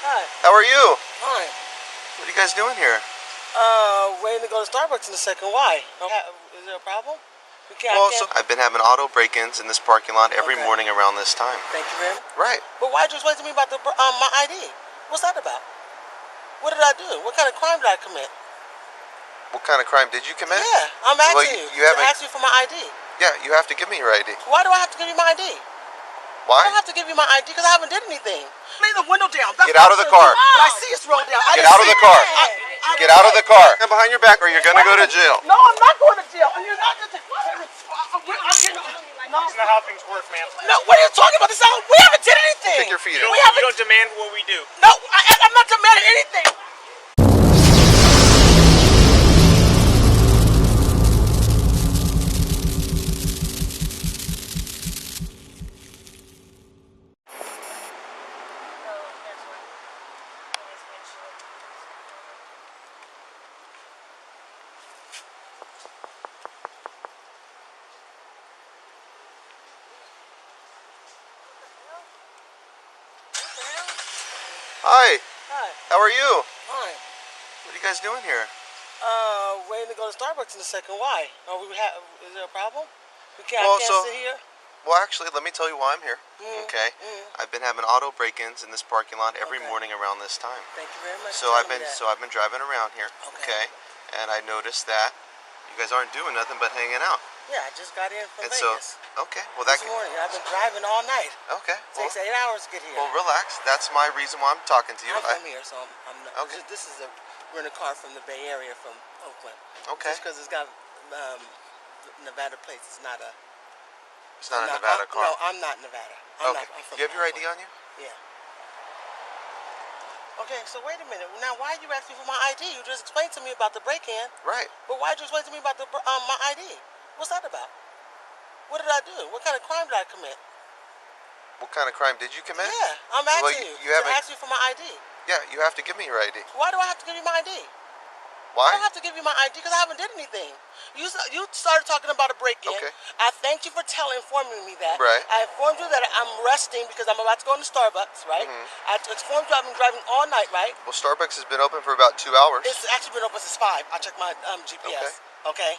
Hi. How are you? Hi. What are you guys doing here? Waiting to go to Starbucks in a second. Why? Is there a problem? So I've been having auto break-ins in this parking lot every morning around this time. Thank you very much. Right. But why'd you explain to me about my ID? What's that about? What did I do? What kind of crime did I commit? What kind of crime did you commit? Yeah, I'm asking you haven't asked you for my ID. Yeah, you have to give me your ID. Why do I have to give you my ID? Why? I don't have to give you my ID because I haven't did anything. Lay the window down. Get out of the car. But I see it's rolled down. Get out of the car. Get out of the car. Stand behind your back or you're going to go to jail. No, I'm not going to jail. And you're not going to... No. That's not how things work, man. No, what are you talking about? We haven't did anything. Stick your feet in. You don't demand what we do. No, I'm not demanding anything. Hi. Hi. How are you? Fine. What are you guys doing here? Waiting to go to Starbucks in a second. Why? Is there a problem? I can't sit here. Well, actually, let me tell you why I'm here. Okay. I've been having auto break-ins in this parking lot every morning around this time. Thank you very much. So I've been driving around here. Okay. And I noticed that you guys aren't doing nothing but hanging out. Yeah, I just got in from And Vegas. Okay. Well, This morning. I've been driving all night. Okay. Takes 8 hours to get here. Well, relax. That's my reason why I'm talking to you. I'm from here, so I'm not. Okay. We're in a car from the Bay Area, from Oakland. Okay. Just because it's got Nevada plates, it's not a. It's not a Nevada car. No, I'm not Nevada. I'm from you have your ID on you? Yeah. Okay, so wait a minute. Now, why are you asking for my ID? You just explained to me about the break-in. Right. But why did you explain to me about my ID? What's that about? What did I do? What kind of crime did I commit? What kind of crime did you commit? Yeah, I'm asking you. Ask you for my ID. Yeah, you have to give me your ID. Why do I have to give you my ID? Why? I don't have to give you my ID because I haven't did anything. You started talking about a break-in. Okay. I thanked you for informing me that. Right. I informed you that I'm resting because I'm about to go into Starbucks, right? I informed you I've been driving all night, right? Well, Starbucks has been open for about 2 hours. It's actually been open since 5. I checked my GPS. Okay.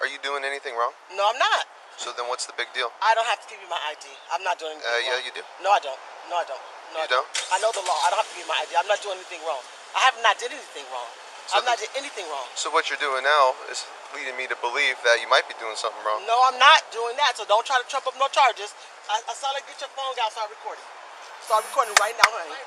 Are you doing anything wrong? No, I'm not. So then what's the big deal? I don't have to give you my ID. I'm not doing anything wrong. Yeah, you do. No, I don't. No, I don't. No, You don't? I know the law. I don't have to give you my ID. I'm not doing anything wrong. I have not did anything wrong. So I've not did anything wrong. So what you're doing now is leading me to believe that you might be doing something wrong. No, I'm not doing that. So don't try to trump up no charges. I saw like get your phone out, start recording. Start recording right now, honey.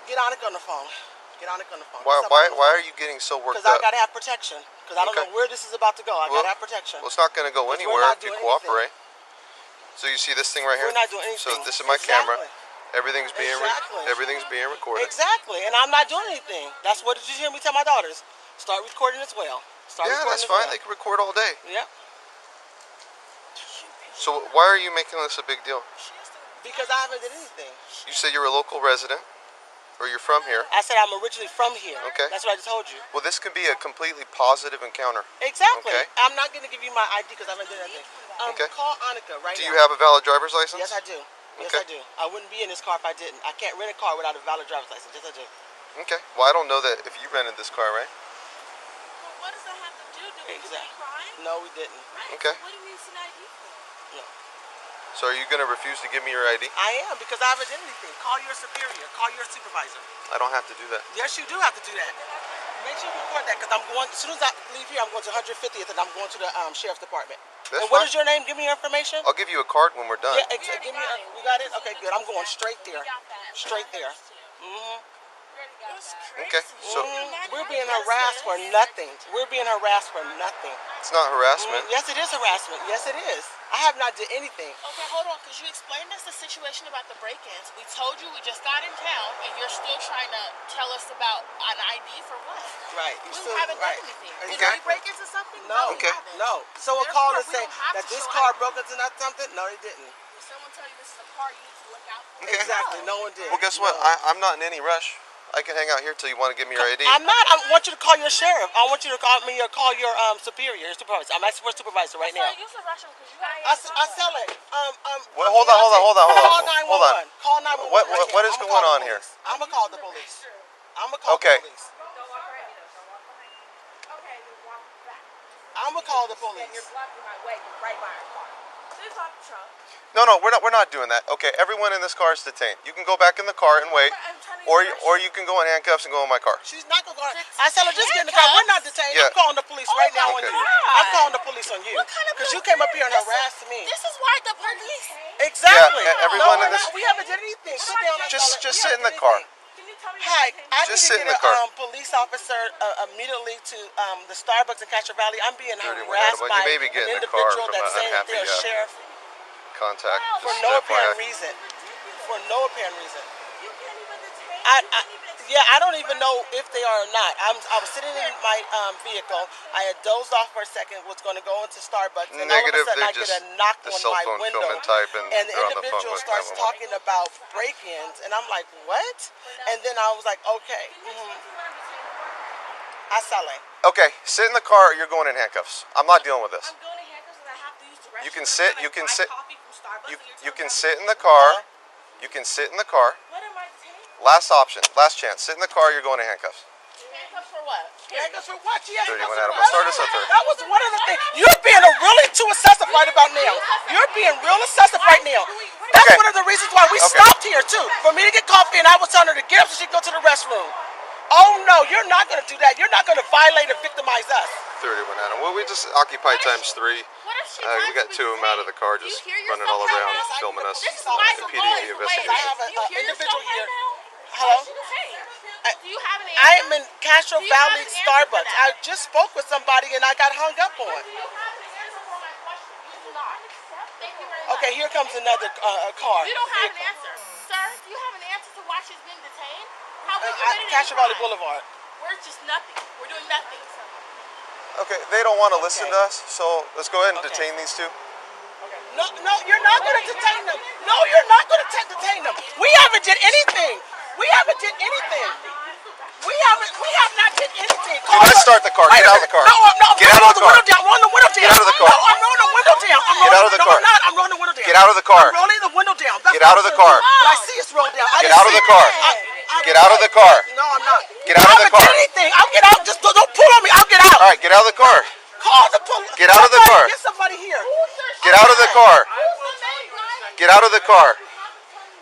Get Annika on the phone. Get Annika on the phone. Why are you getting so worked up? Because I gotta have protection. Because I don't know where this is about to go. I gotta have protection. Well, it's not gonna go anywhere if you cooperate. So you see this thing right here? We're not doing anything. So this is my camera. Everything's being recorded. Exactly, and I'm not doing anything. That's what did you hear me tell my daughters? Start recording as well. Yeah, that's fine. They can record all day. Yep. So why are you making this a big deal? Because I haven't did anything. You said you're a local resident, or you're from here. I said I'm originally from here. Okay. That's what I just told you. Well, this could be a completely positive encounter. Exactly. Okay. I'm not going to give you my ID because I haven't done anything. Call Annika right now. Do you have a valid driver's license? Yes, I do. Yes, I do. I wouldn't be in this car if I didn't. I can't rent a car without a valid driver's license. Yes, I do. Okay. Well, I don't know that if you rented this car, right? Well, what does that have to do? Did we commit a crime? No, we didn't. Right. Okay. So what do you need an ID for? No. So are you going to refuse to give me your ID? I am because I haven't done anything. Call your superior. Call your supervisor. I don't have to do that. Yes, you do have to do that. Make sure you record that because I'm going. As soon as I leave here, I'm going to 150th and I'm going to the sheriff's department. That's what fine. is your name? Give me your information. I'll give you a card when we're done. Yeah, give me. You got it? Okay, good. I'm going straight there. Straight there. Okay. So we're being harassed for nothing. We're being harassed for nothing. It's not harassment. Yes, it is harassment. Yes, it is. I have not did anything. Okay, hold on, because you explained us the situation about the break-ins. We told you we just got in town, and you're still trying to tell us about an ID for what? Right. We haven't done anything. Did we break into something? No. We haven't. No. Someone called and said that this car broke into something. No, they didn't. Did someone tell you this is a car you need to look out for? Okay. Exactly. No one did. Well, guess what? I'm not in any rush. I can hang out here till you want to give me your ID. I'm not. I want you to call your sheriff. I want you to call me or call your superior, your supervisor. I'm asking for a supervisor right now. Use the restroom because you got. I sell it. Well, hold on. Call 911. Hold on. Call 911. What is going on here? I'm gonna call the police. I'm gonna call Okay. the police. Don't walk right here, though. Don't walk behind me. Okay, then walk back. I'm gonna call the And police. you're blocking my way. You're right by our car. This off the truck. No, we're not doing that. Okay, everyone in this car is detained. You can go back in the car and wait, I'm trying to or use you can go in handcuffs and go in my car. She's not gonna go. I tell her just get in the car. We're not detained. Yeah. I'm calling the police right now on Okay. you. I'm calling the police on you What kind of because you came up here and this is- harassed me. This is why the police. Exactly. Yeah, everyone no, in this- we haven't did anything. Sit down. I Just tell her. sit We in the haven't car. did anything. Can you tell me Hi, I Just need sit to in get the car. a police officer immediately to the Starbucks in Castro Valley. I'm being 31 harassed Well, by you may be an getting a car individual from that's an saying that they're a unhappy sheriff contact. for Just no FYI. apparent reason. For no apparent reason. You can't even detain. I don't even know if they are or not. I was sitting in my vehicle. I had dozed off for a second. Was going to go into Starbucks, and Negative, all of a sudden they I get just- a knock the on cell my phone window, film and type, and the they're on the phone individual with starts 911. talking about break-ins, and I'm like, what? And then I was like, okay, I saw it. Okay, sit in the car or you're going in handcuffs. I'm not dealing with this. I'm going to handcuffs and I have to use the restroom. You can sit- I'm you can buy sit- coffee from Starbucks You and you're you telling can me sit in the car. You can sit in the car. What am I detained? Last option, last chance. Sit in the car. You're going in handcuffs. Handcuffs for what? Handcuffs for what? She had 31 handcuffs Adam. for We'll what? start us up there. That was one of the things. You're being really too excessive right about now. You're being real excessive right now. That's Okay. one of the reasons why we stopped here too. For me to get coffee, and I was telling her to get up so she could go to the restroom. Oh no, you're not going to do that. You're not going to violate and victimize us. 31 Adam. Well, we just occupy times 3. What if she We got 2 of them out of the car Do you just hear running yourself all right around, now? filming us, This is why the impeding law the is the way it investigation. I have is. Do you hear individual yourself right here. now? Hello? What you saying? Do you have an answer? I am in Castro Do you have Valley an answer for Starbucks. that? I just spoke with somebody and I got hung up on. Do you have an answer for my question? You do not. Thank you very much. Okay, here comes another car. You don't have an vehicle. answer. Sir, do you have an answer to why she's being detained? How we At committed Castro any Valley crime? Boulevard. We're just nothing. We're doing nothing. Okay, they don't want to listen Okay. to us, so let's go ahead and Okay. detain these two. No, you're not going to detain them. No, you're not going to detain them. We haven't did anything. We haven't did anything. We have not did anything. let's start the car. Get out of the car. No, Get out of the car. I'm rolling the window down. Get out of the car. No, I'm rolling the window down. Get out of the car. No, I'm not. I'm rolling the window down. Get out of the car. I'm rolling the window down. That's Get what out I'm of the gonna car. do. When I see it's rolled down. Get out of the car. Get out of the car. No, I'm not. Get out of the I car. haven't did anything. I'll get out. Just don't pull on me. I'll get out. All right, get out of the car. Call the police. Get out of the car. Get somebody here. Get out of the car. Get out of the car.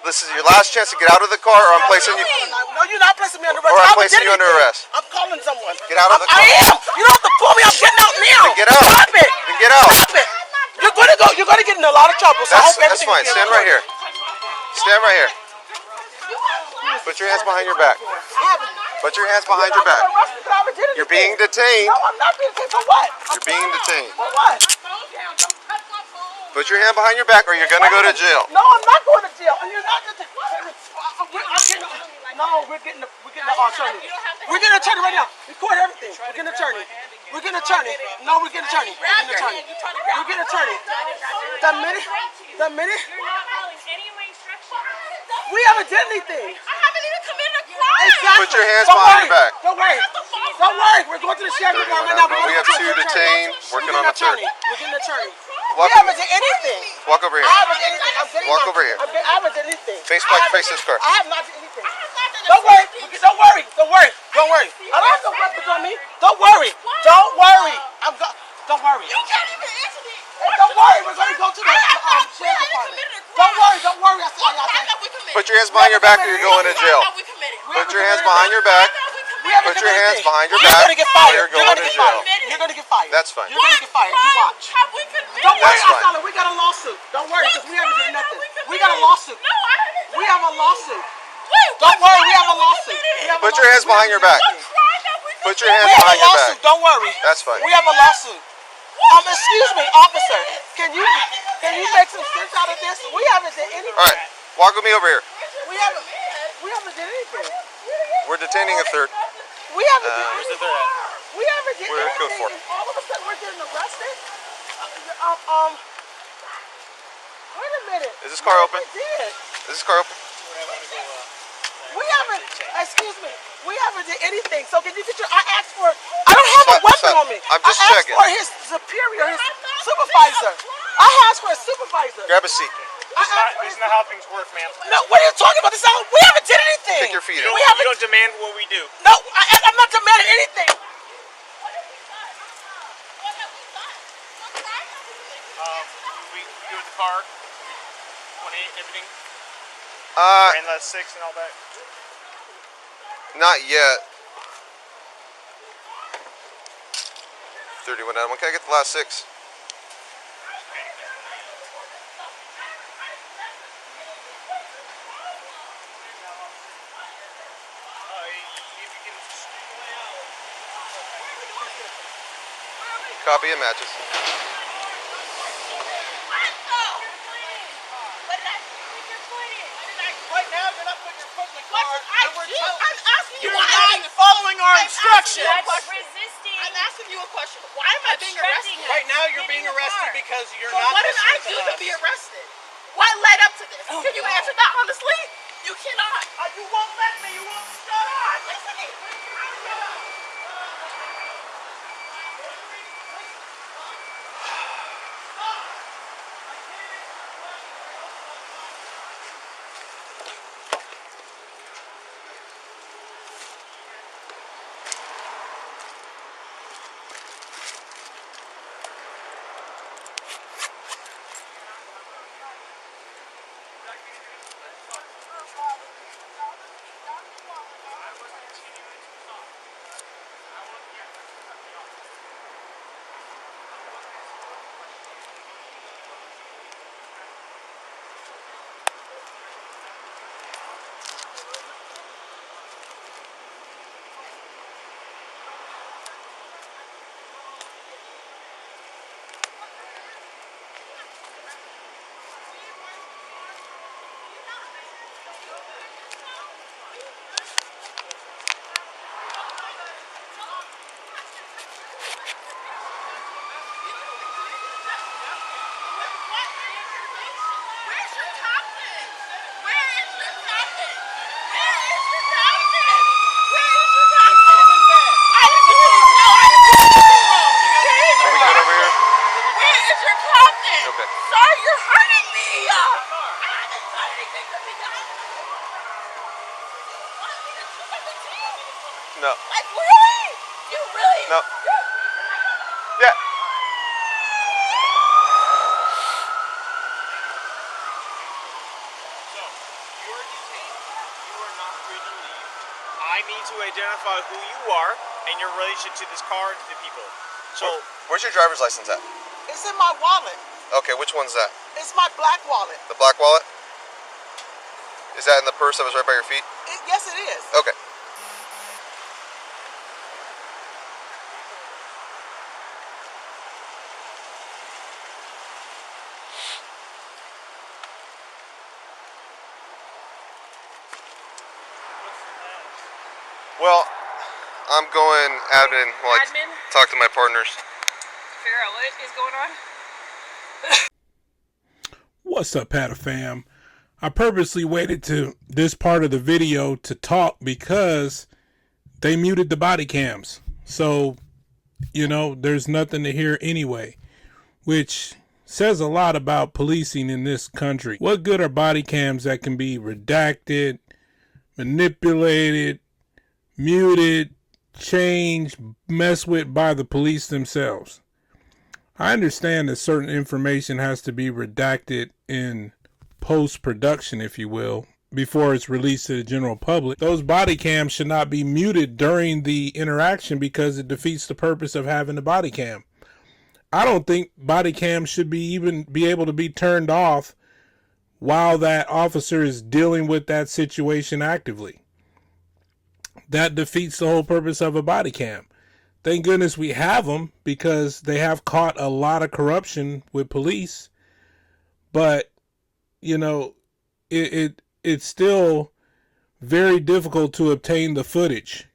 This is your last chance to get out of the car, or I'm placing you. No, you're not placing me under arrest. Or I'm I haven't placing did you under anything. arrest. I'm calling someone. Get out of the car. I am. You don't have to pull me. I'm getting out now. Then get out. Stop it. Then get out. Stop it. You're gonna go. You're gonna get in a lot of trouble. So I hope That's everything fine. is Stand right here. Stand right here. Put your hands behind your back. Put your hands behind your back. You're being detained. No, I'm not being detained. For what? You're being detained. For what? Put your hand behind your back, or you're gonna go to jail. No, I'm not going to jail. And you're not. We're getting the attorney. We're getting an attorney right now. Record everything. We're getting an attorney. We're getting an attorney. No, we're getting an attorney. We're getting an attorney. We're getting an attorney. The minute. You're not following any of my instructions. We haven't done anything. I haven't even committed a crime. Exactly. Put your hands Don't behind worry. your back. Don't worry. Don't worry. We're going to the sheriff's department right now. We have 2 detained, working on the third. We're getting an attorney. We Welcome. haven't done anything. Walk over I here. haven't done anything. I'm getting Walk my- over here. I haven't done anything. Face I haven't face done- this car. I have not done anything. Don't worry. Don't worry. Don't worry. Don't worry. I don't have no weapons on me. Don't worry. Don't worry. Don't worry. You can't even answer me. Hey, don't worry. We're going to go to the sheriff's department. Don't worry. Don't worry. I said, y'all said. Put your hands behind your back, or you're going to jail. Put your hands behind your back. We haven't Put done your hands anything. behind your You're back, going to get or fired. you're You're going going to to get jail. fired. You're going to get fired. That's fine. You're going to get fired. You watch. Have we committed? Don't worry, That's fine. Asala. We got a lawsuit. Don't worry, because we haven't done nothing. We got a lawsuit. No, I haven't. We have a lawsuit. Wait, Don't worry, we have a lawsuit. We have a Put your hands lawsuit. behind your back. What crime have we Put committed? your hands We have a behind your lawsuit. back. Don't worry. That's fine. We have a lawsuit. Excuse me, officer. Can you make some sense out of this? We haven't done anything. All right, walk with me over here. We haven't done anything. We're detaining a third. We haven't done anything. We haven't done We're in code anything. 4. And all of a sudden we're getting arrested. Wait a minute. Is this car open? We did. Is this car open? We haven't haven't, excuse me, we haven't did anything. So can you get your, I asked for, I don't have a weapon on me. I'm just checking. I asked for his superior, his supervisor. I asked for a supervisor. Grab a seat. This is not how things work, ma'am. No, what are you talking about? This is we haven't did anything. Take your feet You up. don't demand what we do. No, I'm not demanding anything. We do with the car, 28, everything. And the 6 and all that. Not yet. 31 animal. Can I get the last 6? Copy and matches. Right now, you're not putting your foot in the car. I'm asking you. You're not following our instructions. Resisting. I'm asking you a question. Why am I being Obstructing arrested? us. Right now, you're Getting being in the arrested car. because you're So not what did I listening do to to us. be arrested? What led up to this? Can you answer that honestly? You cannot. You won't let me. You won't shut up. I'm listening. Where's your captain? Where is your captain? Where is your captain? Where is your captain? I didn't do anything wrong. Are we good over here? Where is your captain? Okay. Sir, you're hurting me. I haven't done anything to be done. Want me to do something to you? No. Like, really? You really? No. Yeah. You're detained. You are not free to leave. I need to identify who you are and your relation to this car and to the people. So, Where's your driver's license at? It's in my wallet. Okay, which one's that? It's my black wallet. The black wallet? Is that in the purse that was right by your feet? Yes, it is. Okay. Well, I'm going admin while I Admin? talk to my partners. Figure out what is going on. What's up, Pata fam? I purposely waited to this part of the video to talk because they muted the body cams. So, you know, there's nothing to hear anyway, which says a lot about policing in this country. What good are body cams that can be redacted, manipulated, muted, changed, messed with by the police themselves? I understand that certain information has to be redacted in post-production, if you will, before it's released to the general public. Those body cams should not be muted during the interaction because it defeats the purpose of having the body cam. I don't think body cams should be able to be turned off while that officer is dealing with that situation actively. That defeats the whole purpose of a body cam. Thank goodness we have them because they have caught a lot of corruption with police. But, you know, it's still very difficult to obtain the footage.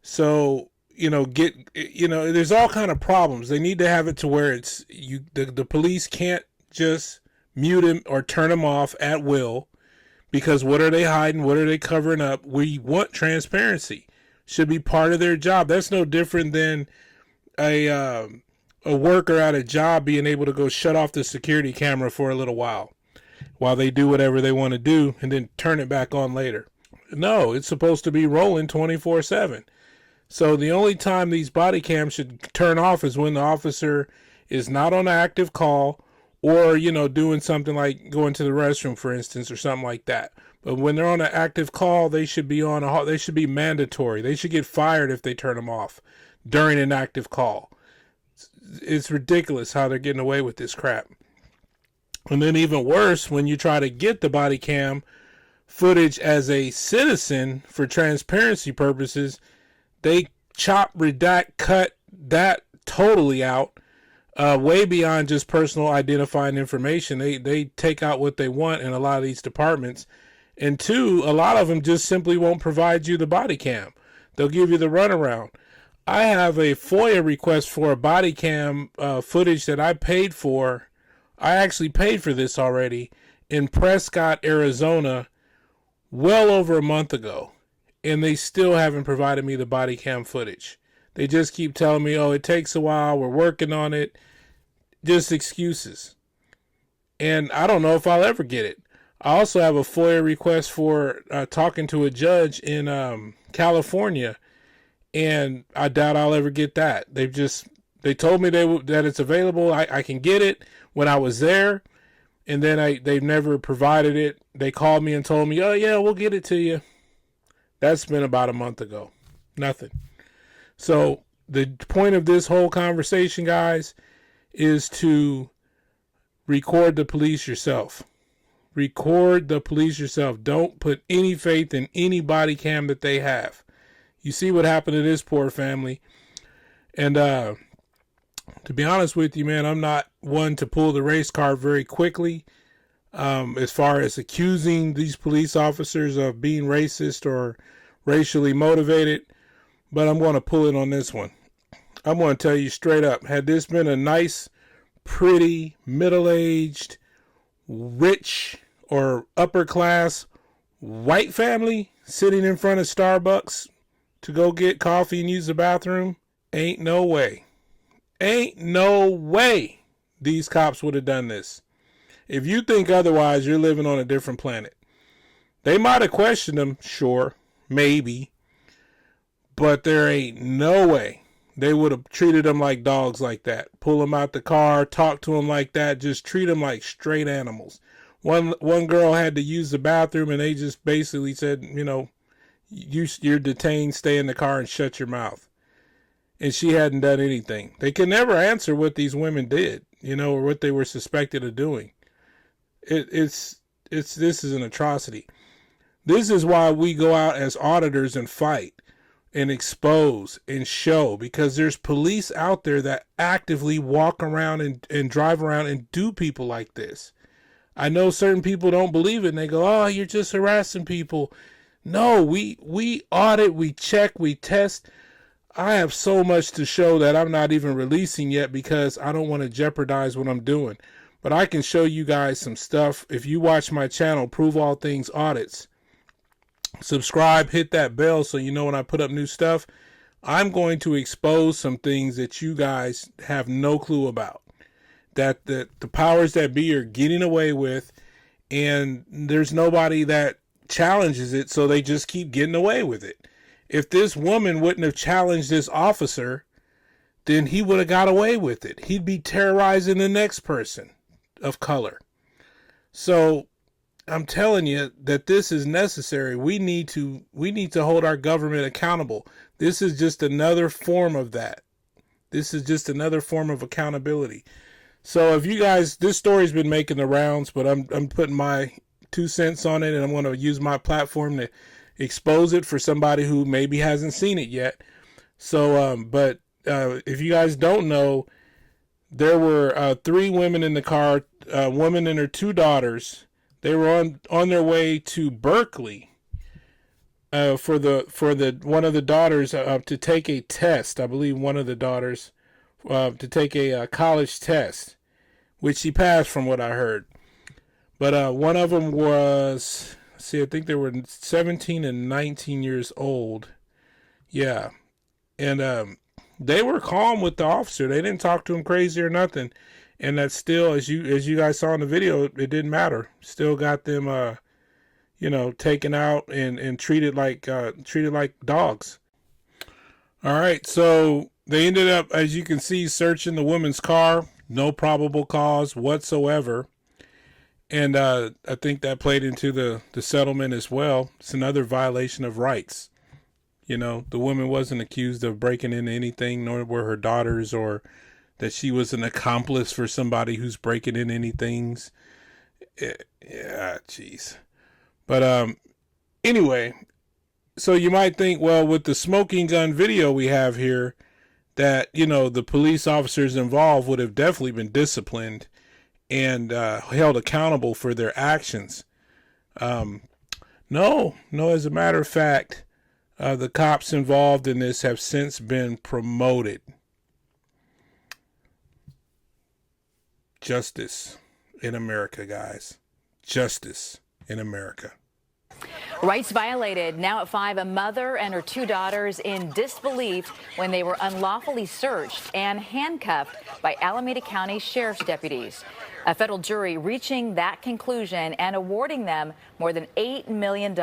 So, there's all kind of problems. They need to have it to where the police can't just mute him or turn him off at will, Because what are they hiding? What are they covering up? We want transparency. Should be part of their job. That's no different than a worker at a job being able to go shut off the security camera for a little while they do whatever they want to do and then turn it back on later. No, it's supposed to be rolling 24/7. So the only time these body cams should turn off is when the officer is not on an active call or, doing something like going to the restroom, for instance, or something like that. But when they're on an active call, they should be they should be mandatory. They should get fired if they turn them off during an active call. It's ridiculous how they're getting away with this crap. And then even worse, when you try to get the body cam footage as a citizen for transparency purposes, they chop, redact, cut that totally out, way beyond just personal identifying information. They take out what they want in a lot of these departments. And two, a lot of them just simply won't provide you the body cam. They'll give you the runaround. I have a FOIA request for a body cam footage that I paid for. I actually paid for this already in Prescott, Arizona, well over a month ago. And they still haven't provided me the body cam footage. They just keep telling me, oh, it takes a while, we're working on it. Just excuses. And I don't know if I'll ever get it. I also have a FOIA request for talking to a judge in California. And I doubt I'll ever get that. They told me that it's available. I can get it when I was there. And then they've never provided it. They called me and told me, oh, yeah, we'll get it to you. That's been about a month ago. Nothing. So the point of this whole conversation, guys, is to record the police yourself. Record the police yourself. Don't put any faith in any body cam that they have. You see what happened to this poor family. And to be honest with you, man, I'm not one to pull the race card very quickly. As far as accusing these police officers of being racist or racially motivated, but I'm going to pull it on this one. I'm going to tell you straight up, had this been a nice, pretty, middle-aged, rich, or upper-class white family sitting in front of Starbucks to go get coffee and use the bathroom, ain't no way these cops would have done this. If you think otherwise, you're living on a different planet. They might have questioned them, sure, maybe, but there ain't no way they would have treated them like dogs like that. Pull them out the car, talk to them like that, just treat them like straight animals. One girl had to use the bathroom, and they just basically said, you're detained, stay in the car and shut your mouth. And she hadn't done anything. They can never answer what these women did, or what they were suspected of doing. This is an atrocity. This is why we go out as auditors and fight and expose and show, because there's police out there that actively walk around and drive around and do people like this. I know certain people don't believe it and they go, oh, you're just harassing people. No, we audit, we check, we test. I have so much to show that I'm not even releasing yet because I don't want to jeopardize what I'm doing. But I can show you guys some stuff. If you watch my channel, ProveAllThingsAudits, subscribe, hit that bell so you know when I put up new stuff. I'm going to expose some things that you guys have no clue about, that the powers that be are getting away with, and there's nobody that challenges it, so they just keep getting away with it. If this woman wouldn't have challenged this officer, then he would have got away with it. He'd be terrorizing the next person of color. So I'm telling you that this is necessary. We need to hold our government accountable. This is just another form of that. This is just another form of accountability. So if you guys, this story's been making the rounds, but I'm putting my 2 cents on it, and I'm going to use my platform to expose it for somebody who maybe hasn't seen it yet. So, but if you guys don't know, there were 3 women in the car, a woman and her 2 daughters. They were on their way to Berkeley for the one of the daughters to take a test. I believe one of the daughters to take a college test, which she passed from what I heard. But one of them was, see, I think they were 17 and 19 years old. Yeah. And they were calm with the officer. They didn't talk to him crazy or nothing. And that's still, as you guys saw in the video, it didn't matter. Still got them you know, taken out and treated like dogs. All right, so they ended up, as you can see, searching the woman's car. No probable cause whatsoever. And I think that played into the settlement as well. It's another violation of rights. You know, the woman wasn't accused of breaking into anything, nor were her daughters, or that she was an accomplice for somebody who's breaking in anything. Yeah, jeez. But anyway, so you might think, well, with the smoking gun video we have here, that, you know, the police officers involved would have definitely been disciplined and held accountable for their actions. No, as a matter of fact, the cops involved in this have since been promoted. Justice in America, guys. Justice in America. Rights violated. Now at 5, a mother and her 2 daughters in disbelief when they were unlawfully searched and handcuffed by Alameda County Sheriff's deputies. A federal jury reaching that conclusion and awarding them more than $8 million.